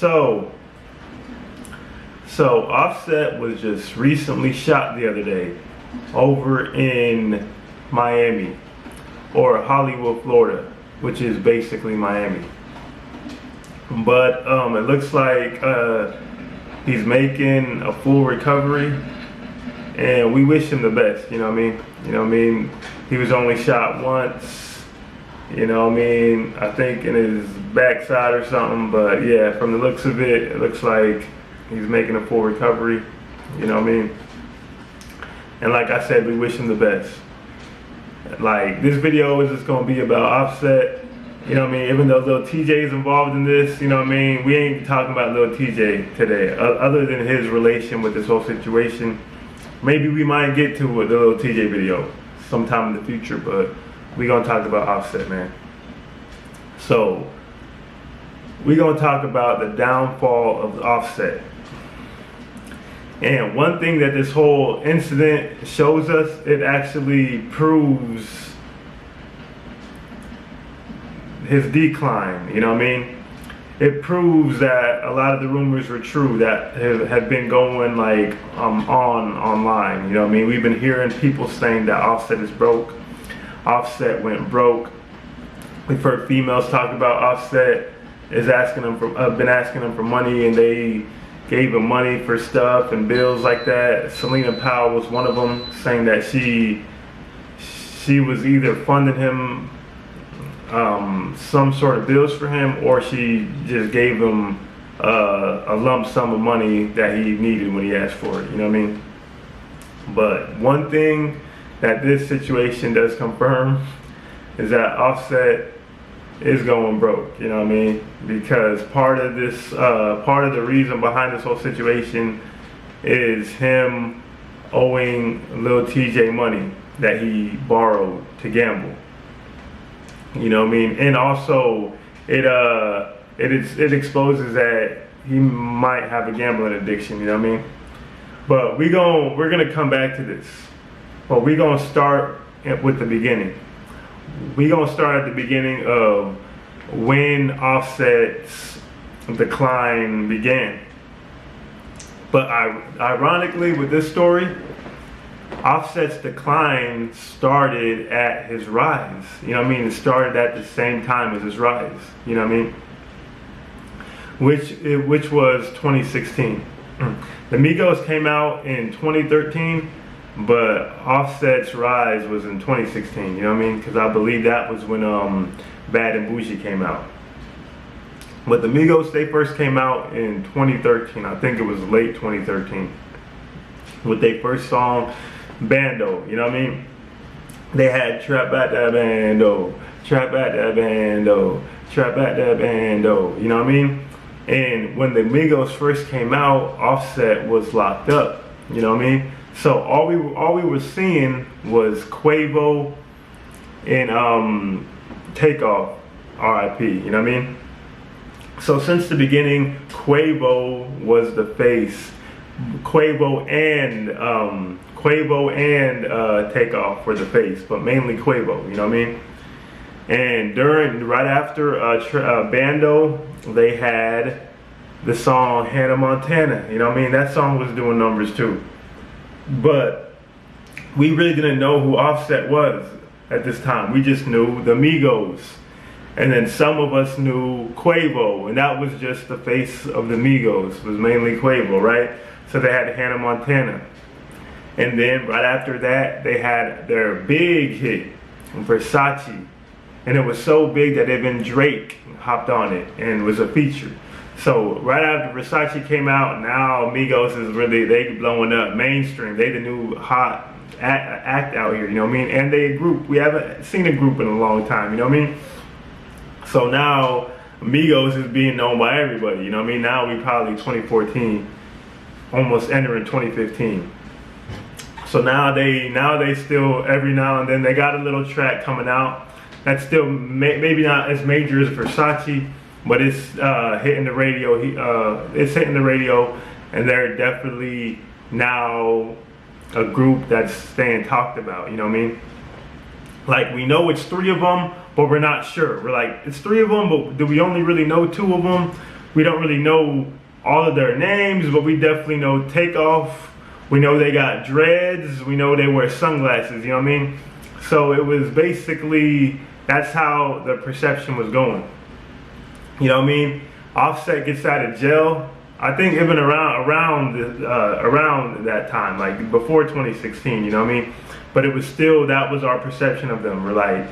So Offset was just recently shot the other day over in Miami, or Hollywood, Florida, which is basically Miami. But it looks like he's making a full recovery, and we wish him the best. You know what I mean? You know what I mean? He was only shot once. You know what I mean? I think in his backside or something. But yeah, from the looks of it, it looks like he's making a full recovery. You know what I mean? And like I said, we wish him the best. Like, this video is just gonna be about Offset. You know what I mean? Even though Lil TJ is involved in this, you know what I mean? We ain't talking about Lil TJ today, other than his relation with this whole situation. Maybe we might get to the Lil TJ video sometime in the future, but we gonna talk about Offset, man. So, we gonna talk about the downfall of Offset. And one thing that this whole incident shows us, it actually proves his decline, you know what I mean? It proves that a lot of the rumors were true that have been going like online, you know what I mean? We've been hearing people saying that Offset is broke. Offset went broke. We've heard females talk about Offset is asking them for, been asking them for money, and they gave him money for stuff and bills like that. Selena Powell was one of them, saying that she was either funding him some sort of bills for him, or she just gave him a lump sum of money that he needed when he asked for it, you know what I mean? But one thing that this situation does confirm is that Offset is going broke, you know what I mean? Because part of the reason behind this whole situation is him owing Lil TJ money that he borrowed to gamble. You know what I mean? And also it exposes that he might have a gambling addiction, you know what I mean? But we're gonna come back to this. But we're gonna start with the beginning. We're gonna start at the beginning of when Offset's decline began. But ironically, with this story, Offset's decline started at his rise. You know what I mean? It started at the same time as his rise. You know what I mean? Which was 2016. The Migos came out in 2013, but Offset's rise was in 2016. You know what I mean? Because I believe that was when Bad and Bougie came out. But the Migos, they first came out in 2013. I think it was late 2013 with their first song, Bando. You know what I mean? They had Trap At That Bando, Trap At That Bando, Trap At That Bando. You know what I mean? And when the Migos first came out, Offset was locked up. You know what I mean? So all we were seeing was Quavo and Takeoff, R.I.P. You know what I mean? So since the beginning, Quavo was the face. Quavo and Takeoff were the face, but mainly Quavo. You know what I mean? And right after Bando, they had the song Hannah Montana. You know what I mean? That song was doing numbers too. But we really didn't know who Offset was at this time. We just knew the Migos. And then some of us knew Quavo, and that was just the face of the Migos, was mainly Quavo, right? So they had Hannah Montana. And then right after that, they had their big hit, Versace. And it was so big that even Drake hopped on it and was a feature. So right after Versace came out, now Migos is really, they blowing up mainstream. They the new hot act out here, you know what I mean? And they a group. We haven't seen a group in a long time, you know what I mean? So now Migos is being known by everybody, you know what I mean? Now we probably 2014, almost entering 2015. So now they still, every now and then, they got a little track coming out that's still maybe not as major as Versace, but it's hitting the radio. It's hitting the radio, and they're definitely now a group that's staying talked about. You know what I mean? Like, we know it's 3 of them, but we're not sure. We're like, it's 3 of them, but do we only really know 2 of them? We don't really know all of their names, but we definitely know Takeoff. We know they got dreads. We know they wear sunglasses, you know what I mean? So it was basically, that's how the perception was going. You know what I mean? Offset gets out of jail. I think even around that time, like before 2016, you know what I mean? But it was still, that was our perception of them. We're like,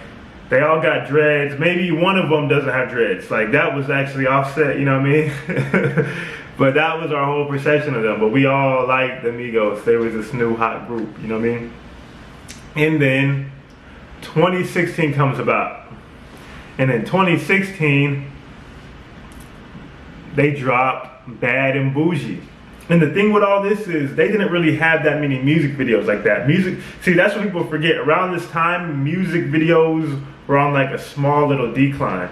they all got dreads. Maybe one of them doesn't have dreads. Like that was actually Offset, you know what I mean? But that was our whole perception of them. But we all liked the Migos. They was this new hot group, you know what I mean? And then 2016 comes about. And in 2016, they dropped Bad and Bougie. And the thing with all this is they didn't really have that many music videos like that. See, that's what people forget. Around this time, music videos were on like a small little decline.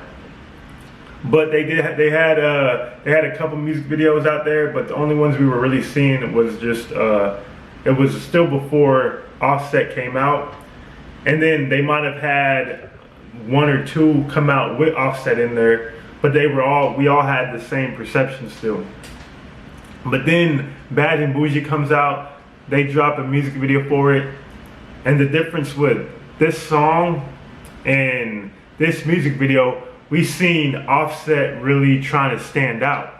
But they had a couple music videos out there, but the only ones we were really seeing was just it was still before Offset came out, and then they might have had one or two come out with Offset in there, but we all had the same perception still. But then Bad and Bougie comes out, they drop a music video for it, and the difference with this song and this music video, we seen Offset really trying to stand out.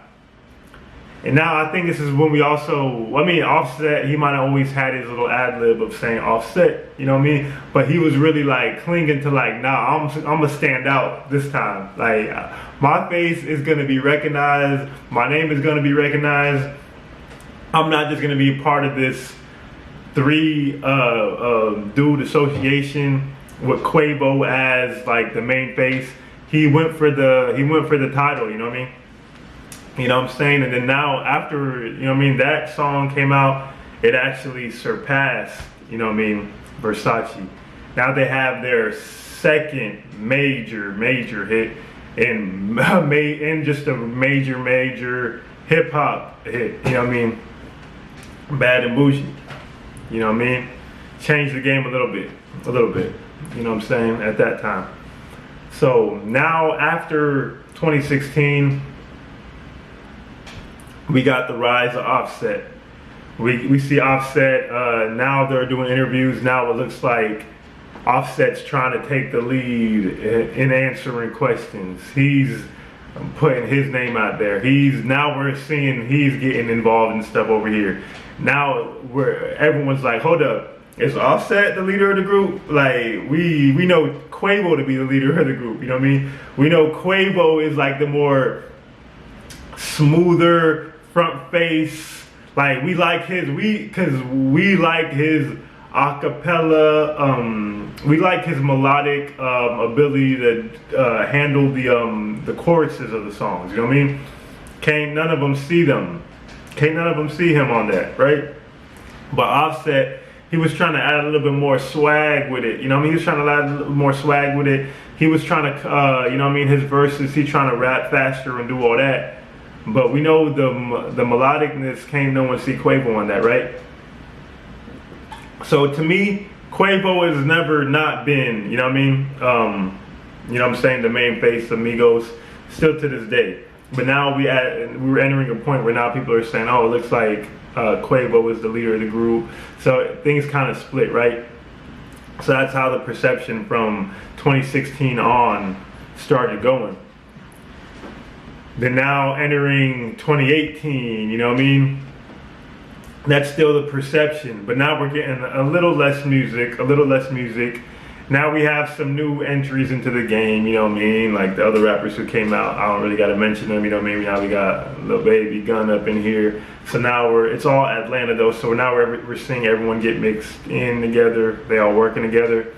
And now I think this is when we also, I mean, Offset, he might have always had his little ad lib of saying Offset, you know what I mean? But he was really like clinging to like, nah, I'm gonna stand out this time. Like my face is gonna be recognized, my name is gonna be recognized. I'm not just gonna be part of this three dude association with Quavo as like the main face. He went for the title, you know what I mean? You know what I'm saying? And then now after, you know what I mean, that song came out, it actually surpassed, you know what I mean, Versace. Now they have their second major hit and just a major hip hop hit, you know what I mean? Bad and Bougie. You know what I mean? Changed the game a little bit. You know what I'm saying? At that time. So now after 2016, we got the rise of Offset. We see Offset, now they're doing interviews. Now it looks like Offset's trying to take the lead in answering questions. He's putting his name out there. Now we're seeing he's getting involved in stuff over here. Now everyone's like, hold up. Is Offset the leader of the group? Like, we know Quavo to be the leader of the group, you know what I mean? We know Quavo is like the more smoother front face. Like, we like his acapella, we like his melodic ability to handle the choruses of the songs, you know what I mean? Can't none of them see him on that, right? But Offset, he was trying to add a little bit more swag with it. You know what I mean? He was trying to add a little more swag with it. He was trying to, you know what I mean, his verses, he's trying to rap faster and do all that. But we know the melodicness, can't no one see Quavo on that, right? So to me, Quavo has never not been, you know what I mean? You know what I'm saying, the main face of Migos, still to this day. But now we're entering a point where now people are saying, oh, it looks like Quavo is the leader of the group. So things kind of split, right? So that's how the perception from 2016 on started going. Then now entering 2018, you know what I mean? That's still the perception, but now we're getting a little less music. Now we have some new entries into the game, you know what I mean? Like the other rappers who came out, I don't really got to mention them, you know what I mean? Now we got Lil Baby, Gun up in here. So now it's all Atlanta though, so now we're seeing everyone get mixed in together. They all working together.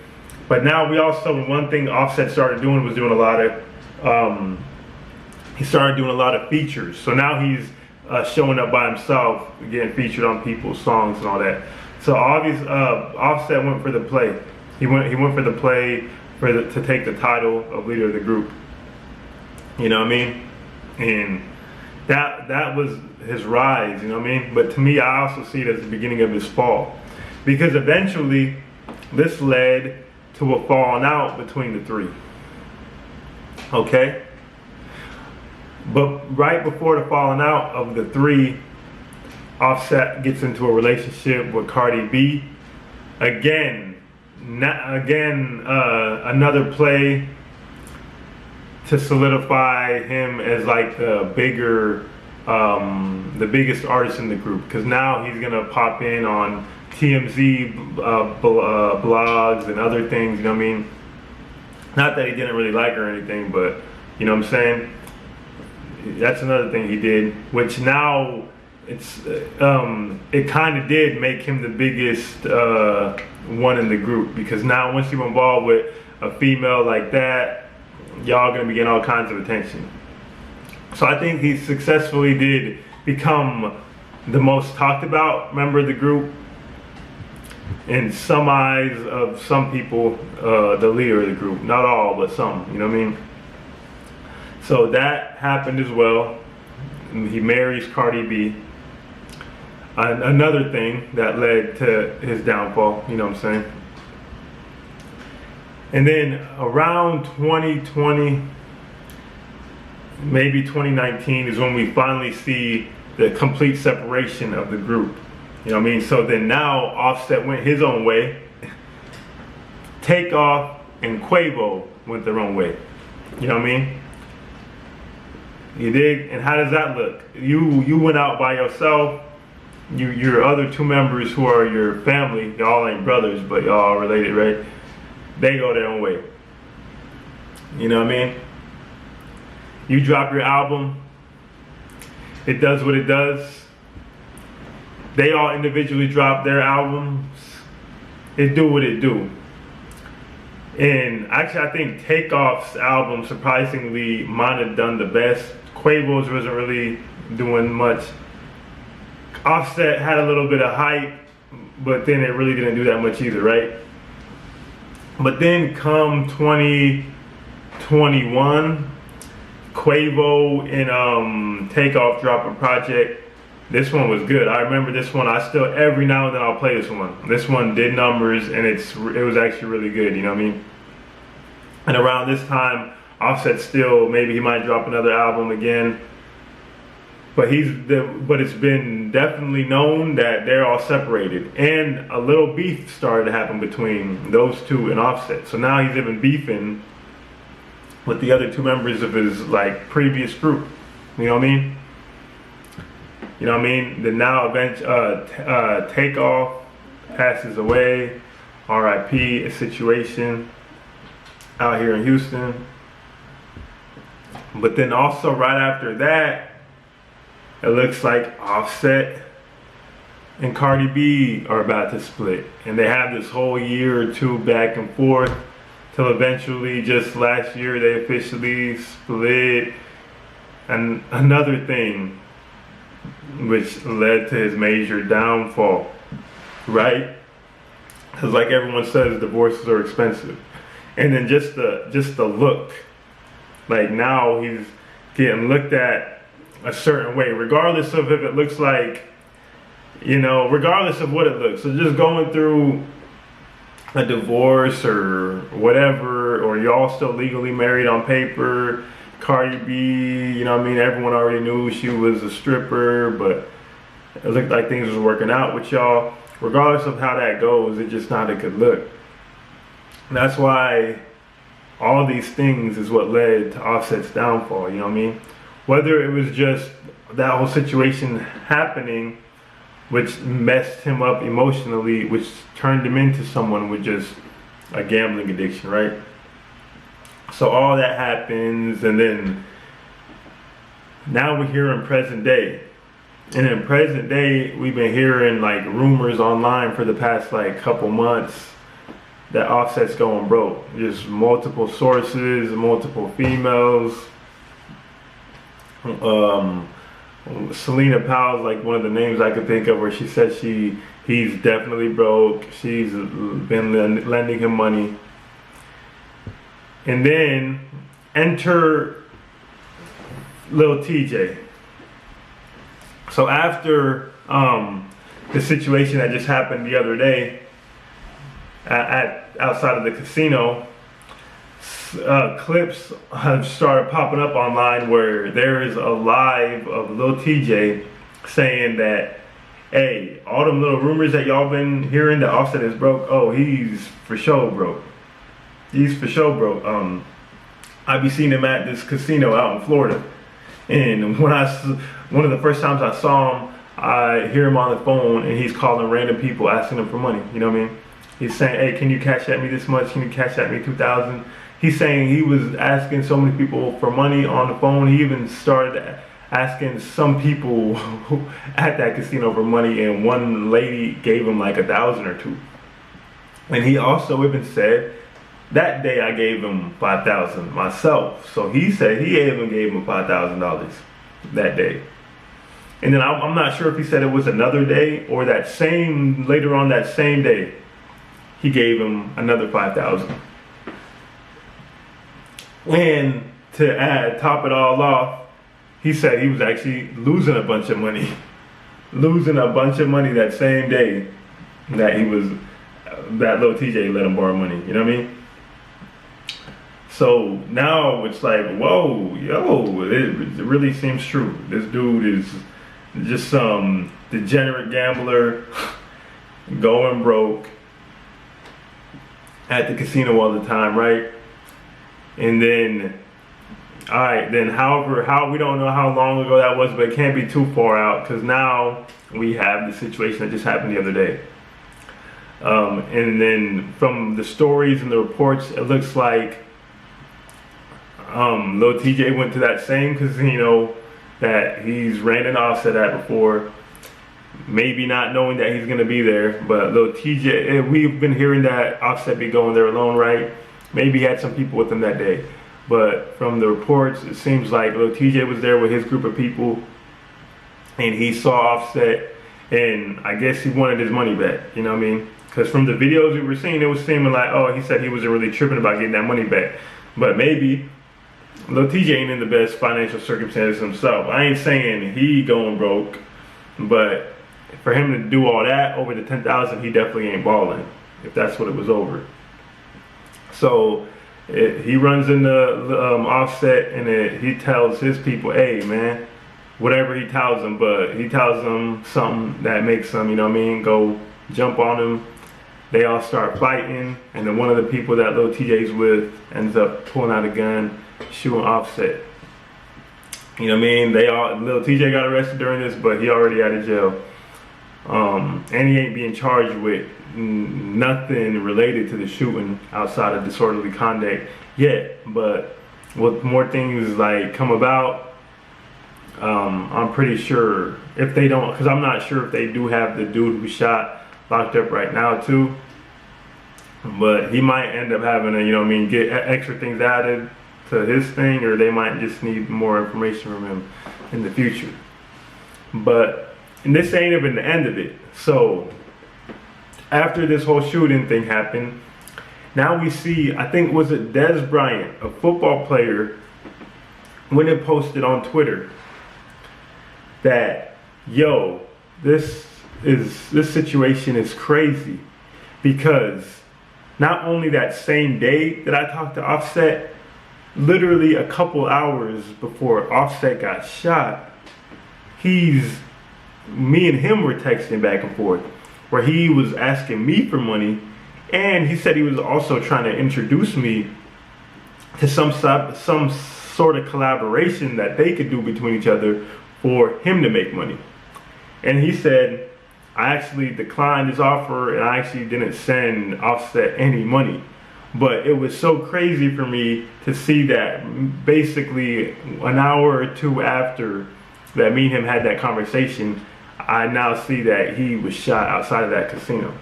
But now we also, one thing Offset started doing was doing a lot of, he started doing a lot of features. So now he's showing up by himself, getting featured on people's songs and all that. So obviously, Offset went for the play. He went for the play to take the title of leader of the group. You know what I mean? And that was his rise, you know what I mean? But to me, I also see it as the beginning of his fall. Because eventually, this led to a falling out between the three. Okay? But right before the falling out of the three, Offset gets into a relationship with Cardi B. Again, another play to solidify him as like the biggest artist in the group. Because now he's gonna pop in on TMZ blogs and other things. You know what I mean? Not that he didn't really like her or anything, but you know what I'm saying? That's another thing he did, which now it kind of did make him the biggest one in the group, because now once you're involved with a female like that, y'all gonna be getting all kinds of attention. So I think he successfully did become the most talked about member of the group. In some eyes of some people, the leader of the group. Not all, but some, you know what I mean? So that happened as well. He marries Cardi B. Another thing that led to his downfall, you know what I'm saying? And then around 2020, maybe 2019 is when we finally see the complete separation of the group. You know what I mean? So then now Offset went his own way. Takeoff and Quavo went their own way. You know what I mean? You dig? And how does that look? You went out by yourself. Your other two members who are your family, y'all ain't brothers, but y'all are related, right? They go their own way. You know what I mean? You drop your album. It does what it does. They all individually drop their albums. It do what it do. And actually, I think Takeoff's album, surprisingly, might have done the best. Quavo's wasn't really doing much. Offset had a little bit of hype, but then it really didn't do that much either, right? But then come 2021, Quavo and Takeoff drop a project. This one was good. I remember this one. I still, every now and then I'll play this one. This one did numbers, and it was actually really good, you know what I mean? And around this time, Offset still, maybe he might drop another album again. But it's been definitely known that they're all separated. And a little beef started to happen between those two and Offset. So now he's even beefing with the other two members of his like previous group. You know what I mean? You know what I mean? Then now Takeoff passes away. R.I.P. a situation out here in Houston. But then also right after that, it looks like Offset and Cardi B are about to split. And they have this whole year or two back and forth till eventually just last year they officially split. And another thing which led to his major downfall, right? Because like everyone says, divorces are expensive. And then just the look, like now he's getting looked at a certain way, regardless of if it looks like, you know, regardless of what it looks. So just going through a divorce or whatever, or y'all still legally married on paper. Cardi B, you know what I mean? Everyone already knew she was a stripper, but it looked like things was working out with y'all. Regardless of how that goes, it's just not a good look. And that's why all these things is what led to Offset's downfall, you know what I mean? Whether it was just that whole situation happening, which messed him up emotionally, which turned him into someone with just a gambling addiction, right? So all that happens, and then now we're here in present day. And in present day, we've been hearing like rumors online for the past like couple months that Offset's going broke. Just multiple sources, multiple females. Selena Powell's like one of the names I could think of where she said he's definitely broke. She's been lending him money. And then enter Lil TJ. So after the situation that just happened the other day at outside of the casino, clips have started popping up online where there is a live of Lil TJ saying that, hey, all them little rumors that y'all been hearing that Offset is broke, oh, he's for sure broke. He's for sure broke. I be seeing him at this casino out in Florida, and one of the first times I saw him, I hear him on the phone and he's calling random people asking them for money. You know what I mean? He's saying, hey, can you cash at me this much? Can you cash at me 2,000? He's saying he was asking so many people for money on the phone. He even started asking some people at that casino for money, and one lady gave him like 1,000 or 2. And he also even said, that day I gave him 5,000 myself. So he said he even gave him $5,000 that day. And then I'm not sure if he said it was another day or later on that same day, he gave him another 5,000. And to top it all off, he said he was actually losing a bunch of money. Losing a bunch of money that same day that Lil TJ let him borrow money. You know what I mean? So now it's like, whoa, yo, it really seems true. This dude is just some degenerate gambler going broke at the casino all the time, right? And then, all right, then how we don't know how long ago that was, but it can't be too far out because now we have the situation that just happened the other day. And then from the stories and the reports, it looks like Lil TJ went to that same casino that he's ran an Offset at before, maybe not knowing that he's gonna be there. But Lil TJ, we've been hearing that Offset be going there alone, right? Maybe he had some people with him that day. But from the reports, it seems like Lil TJ was there with his group of people, and he saw Offset, and I guess he wanted his money back, you know what I mean? Because from the videos we were seeing, it was seeming like, oh, he said he wasn't really tripping about getting that money back. But maybe Lil TJ ain't in the best financial circumstances himself. I ain't saying he going broke, but for him to do all that over the 10,000, he definitely ain't balling, if that's what it was over. So he runs into Offset, and he tells his people, hey man, whatever he tells them, but he tells them something that makes them, you know what I mean, go jump on him. They all start fighting, and then one of the people that Lil TJ's with ends up pulling out a gun, shooting Offset. You know what I mean? Lil TJ got arrested during this, but he already out of jail. And he ain't being charged with nothing related to the shooting outside of disorderly conduct yet. But with more things like come about, I'm pretty sure if they don't, because I'm not sure if they do have the dude who shot locked up right now too. But he might end up having to, you know what I mean, get extra things added to his thing, or they might just need more information from him in the future. But and this ain't even the end of it. So after this whole shooting thing happened, now we see, I think, was it Des Bryant, a football player, when it posted on Twitter that, yo, this situation is crazy, because not only that same day that I talked to Offset, literally a couple hours before Offset got shot, me and him were texting back and forth, where he was asking me for money, and he said he was also trying to introduce me to some sort of collaboration that they could do between each other for him to make money. And he said, I actually declined his offer, and I actually didn't send Offset any money. But it was so crazy for me to see that basically an hour or two after that me and him had that conversation, I now see that he was shot outside of that casino.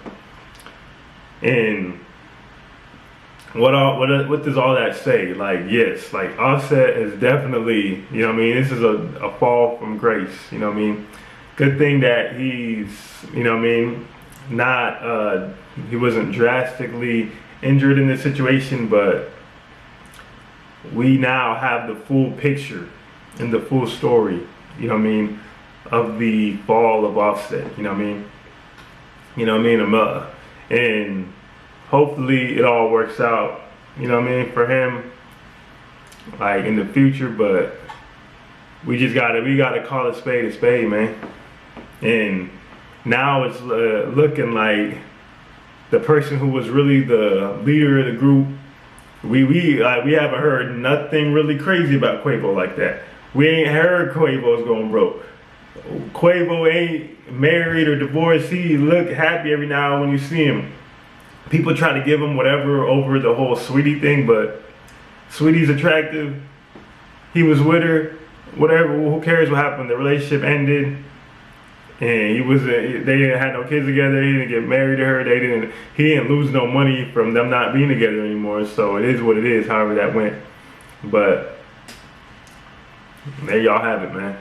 And what does all that say? Like, yes, like Offset is definitely, you know what I mean, this is a fall from grace, you know what I mean? Good thing that he's, you know what I mean, he wasn't drastically injured in this situation, but we now have the full picture and the full story, you know what I mean, of the fall of Offset, you know what I mean? You know what I mean? And hopefully it all works out, you know what I mean, for him, like in the future. But we gotta call a spade, man. And now it's looking like the person who was really the leader of the group. We haven't heard nothing really crazy about Quavo like that. We ain't heard Quavo's going broke. Quavo ain't married or divorced. He look happy every now when you see him. People try to give him whatever over the whole Sweetie thing, but Sweetie's attractive. He was with her. Whatever. Who cares what happened? The relationship ended, and they didn't have no kids together. He didn't get married to her. He didn't lose no money from them not being together anymore. So it is what it is. However that went, but there y'all have it, man.